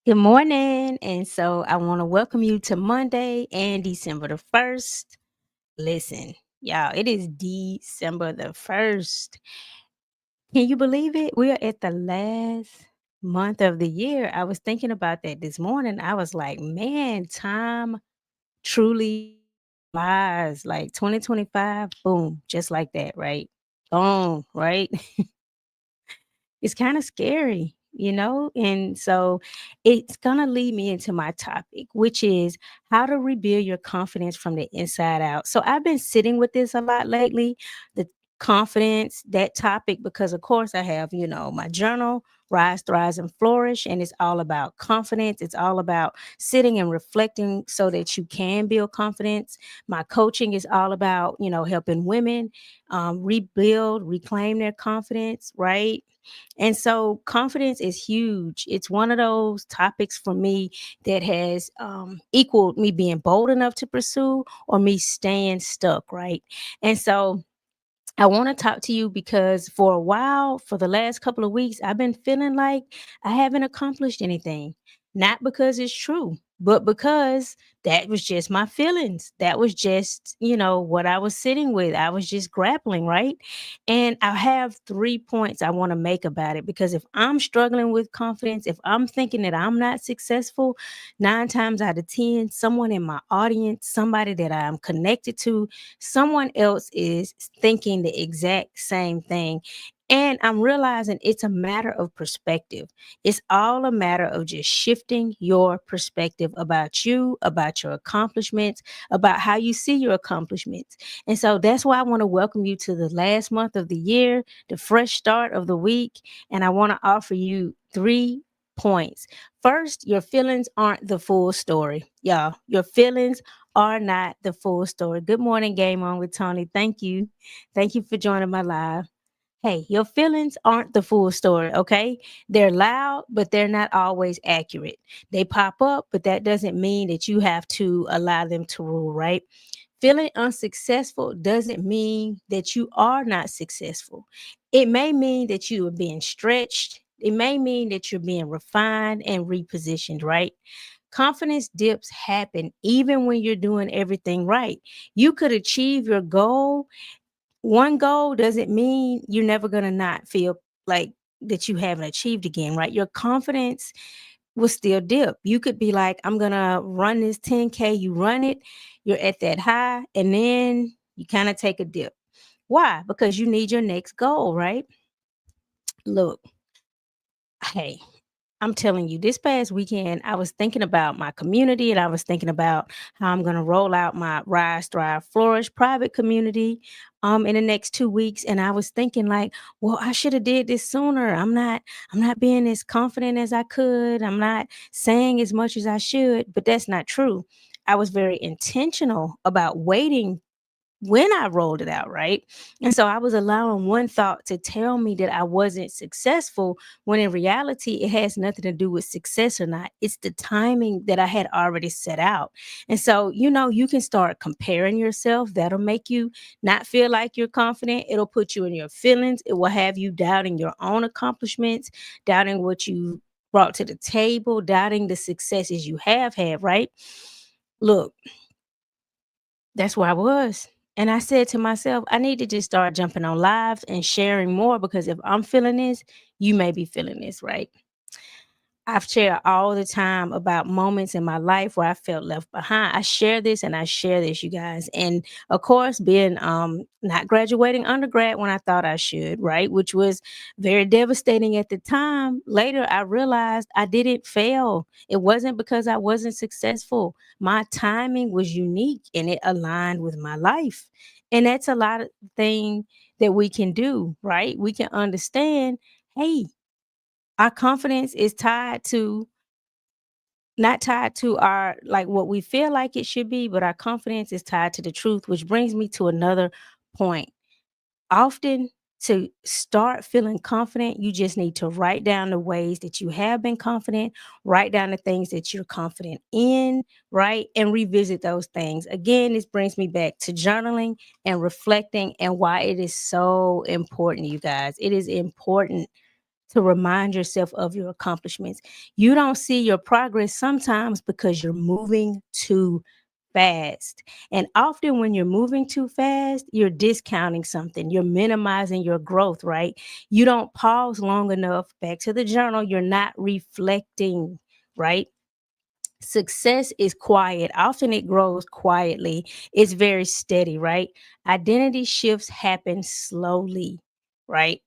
Good morning. And so I want to welcome you to Monday and December the 1st. Listen, y'all, it is December the 1st. Can you believe it? We are at the last month of the year. I was thinking about that this morning. I was like, man, time truly flies. Like 2025, boom, just like that, right? Boom, right? It's kinda scary, you know? And so it's gonna lead me into my topic, which is how to rebuild your confidence from the inside out. So I've been sitting with this a lot lately, the confidence, that topic, because of course I have, my journal, Rise, Thrive, and Flourish, and it's all about confidence. It's all about sitting and reflecting so that you can build confidence. My coaching is all about, helping women rebuild, reclaim their confidence, right? And so confidence is huge. It's one of those topics for me that has equaled me being bold enough to pursue or me staying stuck, right? And so I want to talk to you because for a while, for the last couple of weeks, I've been feeling like I haven't accomplished anything. Not because it's true, but because that was just my feelings. That was just, what I was sitting with. I was just grappling, right? And I have 3 points I want to make about it because if I'm struggling with confidence, if I'm thinking that I'm not successful, 9 times out of 10, someone in my audience, somebody that I'm connected to, someone else is thinking the exact same thing. And I'm realizing it's a matter of perspective. It's all a matter of just shifting your perspective about you, about your accomplishments, about how you see your accomplishments. And so that's why I want to welcome you to the last month of the year, the fresh start of the week. And I want to offer you 3 points. First, your feelings aren't the full story. Y'all, your feelings are not the full story. Good morning, Game On with Tony. Thank you. Thank you for joining my live. Hey, your feelings aren't the full story, okay? They're loud, but they're not always accurate. They pop up, but that doesn't mean that you have to allow them to rule, right? Feeling unsuccessful doesn't mean that you are not successful. It may mean that you are being stretched. It may mean that you're being refined and repositioned, right? Confidence dips happen even when you're doing everything right. You could achieve your goal. One goal doesn't mean you're never going to not feel like that you haven't achieved again, right? Your confidence will still dip. You could be like, I'm going to run this 10K. You run it, you're at that high, and then you kind of take a dip. Why? Because you need your next goal, right? Look, hey, I'm telling you, this past weekend, I was thinking about my community and I was thinking about how I'm going to roll out my Rise, Thrive, Flourish private community in the next 2 weeks. And I was thinking like, well, I should have did this sooner. I'm not being as confident as I could. I'm not saying as much as I should, but that's not true. I was very intentional about waiting when I rolled it out, right? And so I was allowing one thought to tell me that I wasn't successful when in reality it has nothing to do with success or not. It's the timing that I had already set out. And so, you can start comparing yourself. That'll make you not feel like you're confident. It'll put you in your feelings. It will have you doubting your own accomplishments, doubting what you brought to the table, doubting the successes you have had, right? Look, that's where I was. And I said to myself, I need to just start jumping on lives and sharing more because if I'm feeling this, you may be feeling this, right? I've shared all the time about moments in my life where I felt left behind. I share this and I share this, you guys. And of course, being not graduating undergrad when I thought I should, right? Which was very devastating at the time. Later I realized I didn't fail. It wasn't because I wasn't successful. My timing was unique and it aligned with my life. And that's a lot of thing that we can do, right? We can understand, hey, our confidence is tied to not tied to our like what we feel like it should be, but our confidence is tied to the truth, which brings me to another point. Often to start feeling confident, you just need to write down the ways that you have been confident, write down the things that you're confident in, right? And revisit those things. Again, this brings me back to journaling and reflecting and why it is so important, you guys. It is important to remind yourself of your accomplishments. You don't see your progress sometimes because you're moving too fast. And often when you're moving too fast, you're discounting something, you're minimizing your growth, right? You don't pause long enough. Back to the journal, you're not reflecting, right? Success is quiet. Often it grows quietly. It's very steady, right? Identity shifts happen slowly, right?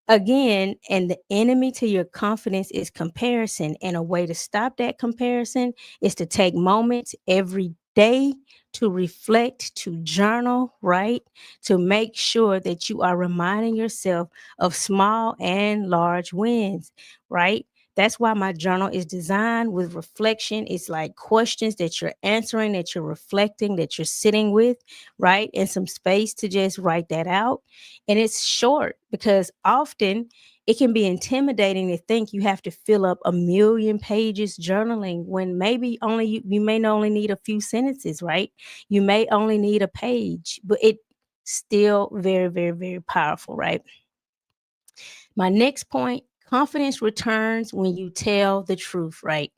Again, and the enemy to your confidence is comparison. And a way to stop that comparison is to take moments every day to reflect, to journal, right? To make sure that you are reminding yourself of small and large wins, right? That's why my journal is designed with reflection. It's like questions that you're answering, that you're reflecting, that you're sitting with, right? And some space to just write that out, and it's short because often it can be intimidating to think you have to fill up a million pages journaling when maybe only you may only need a few sentences, right? You may only need a page, but it still very, very, very powerful, right? My next point, confidence returns when you tell the truth, right?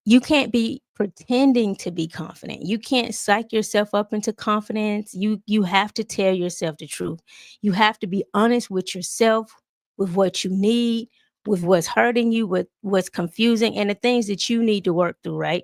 You can't be pretending to be confident. You can't psych yourself up into confidence. You have to tell yourself the truth. You have to be honest with yourself, with what you need, with what's hurting you, with what's confusing, and the things that you need to work through, right?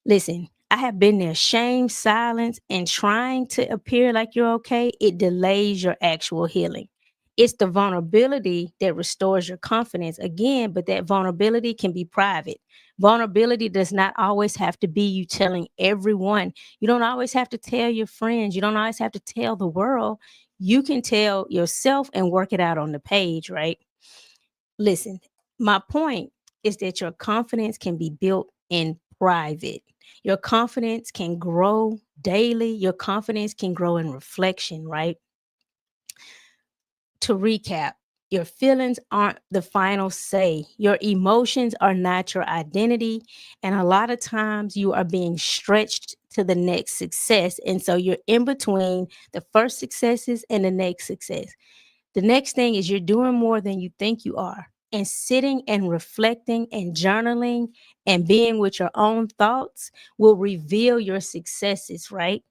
Listen, I have been there. Shame, silence, and trying to appear like you're okay, it delays your actual healing. It's the vulnerability that restores your confidence again, but that vulnerability can be private. Vulnerability does not always have to be you telling everyone. You don't always have to tell your friends. You don't always have to tell the world. You can tell yourself and work it out on the page, right? Listen, my point is that your confidence can be built in private. Your confidence can grow daily. Your confidence can grow in reflection, right? To recap, your feelings aren't the final say. Your emotions are not your identity. And a lot of times you are being stretched to the next success. And so you're in between the first successes and the next success. The next thing is you're doing more than you think you are. And sitting and reflecting and journaling and being with your own thoughts will reveal your successes, right?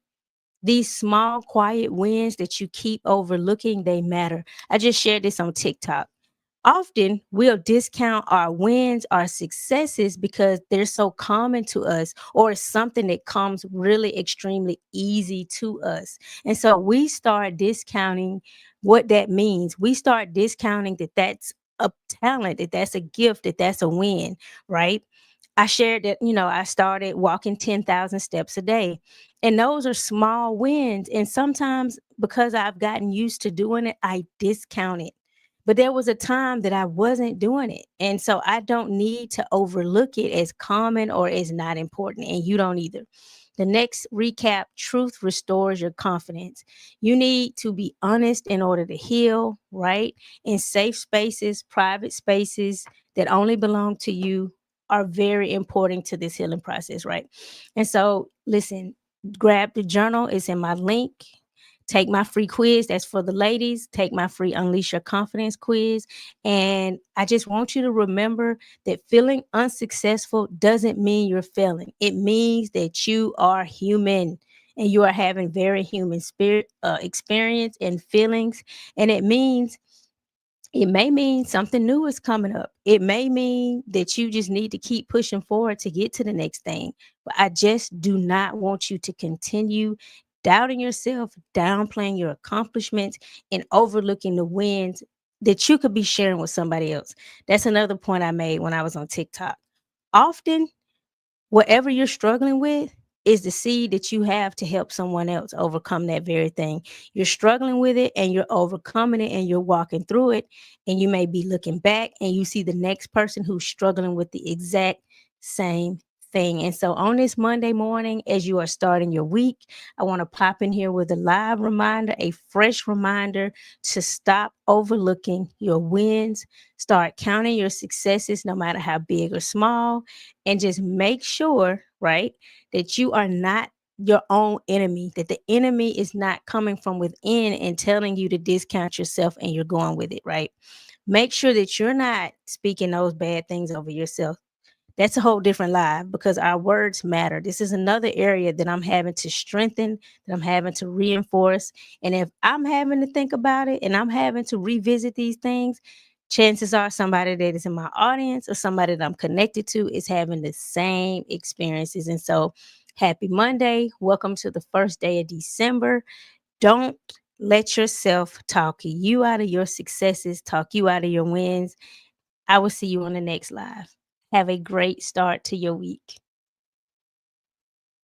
These small, quiet wins that you keep overlooking, they matter. I just shared this on TikTok. Often we'll discount our wins, our successes because they're so common to us, or it's something that comes really extremely easy to us. And so we start discounting what that means. We start discounting that that's a talent, that that's a gift, that that's a win, right? I shared that, I started walking 10,000 steps a day. And those are small wins. And sometimes because I've gotten used to doing it, I discount it. But there was a time that I wasn't doing it. And so I don't need to overlook it as common or as not important. And you don't either. The next recap, truth restores your confidence. You need to be honest in order to heal, right? In safe spaces, private spaces that only belong to you are very important to this healing process, right? And so, listen, grab the journal, it's in my link. Take my free quiz. That's for the ladies. Take my free Unleash Your Confidence quiz. And I just want you to remember that feeling unsuccessful doesn't mean you're failing. It means that you are human and you are having very human spirit experience and feelings. And it may mean something new is coming up. It may mean that you just need to keep pushing forward to get to the next thing. But I just do not want you to continue doubting yourself, downplaying your accomplishments, and overlooking the wins that you could be sharing with somebody else. That's another point I made when I was on TikTok. Often whatever you're struggling with is the seed that you have to help someone else overcome that very thing. You're struggling with it and you're overcoming it and you're walking through it. And you may be looking back and you see the next person who's struggling with the exact same thing. And so on this Monday morning, as you are starting your week, I want to pop in here with a live reminder, a fresh reminder to stop overlooking your wins, start counting your successes, no matter how big or small, and just make sure, right, that you are not your own enemy, that the enemy is not coming from within and telling you to discount yourself and you're going with it, right? Make sure that you're not speaking those bad things over yourself. That's a whole different live because our words matter. This is another area that I'm having to strengthen, that I'm having to reinforce. And if I'm having to think about it and I'm having to revisit these things, chances are somebody that is in my audience or somebody that I'm connected to is having the same experiences. And so, happy Monday. Welcome to the first day of December. Don't let yourself talk you out of your successes, talk you out of your wins. I will see you on the next live. Have a great start to your week.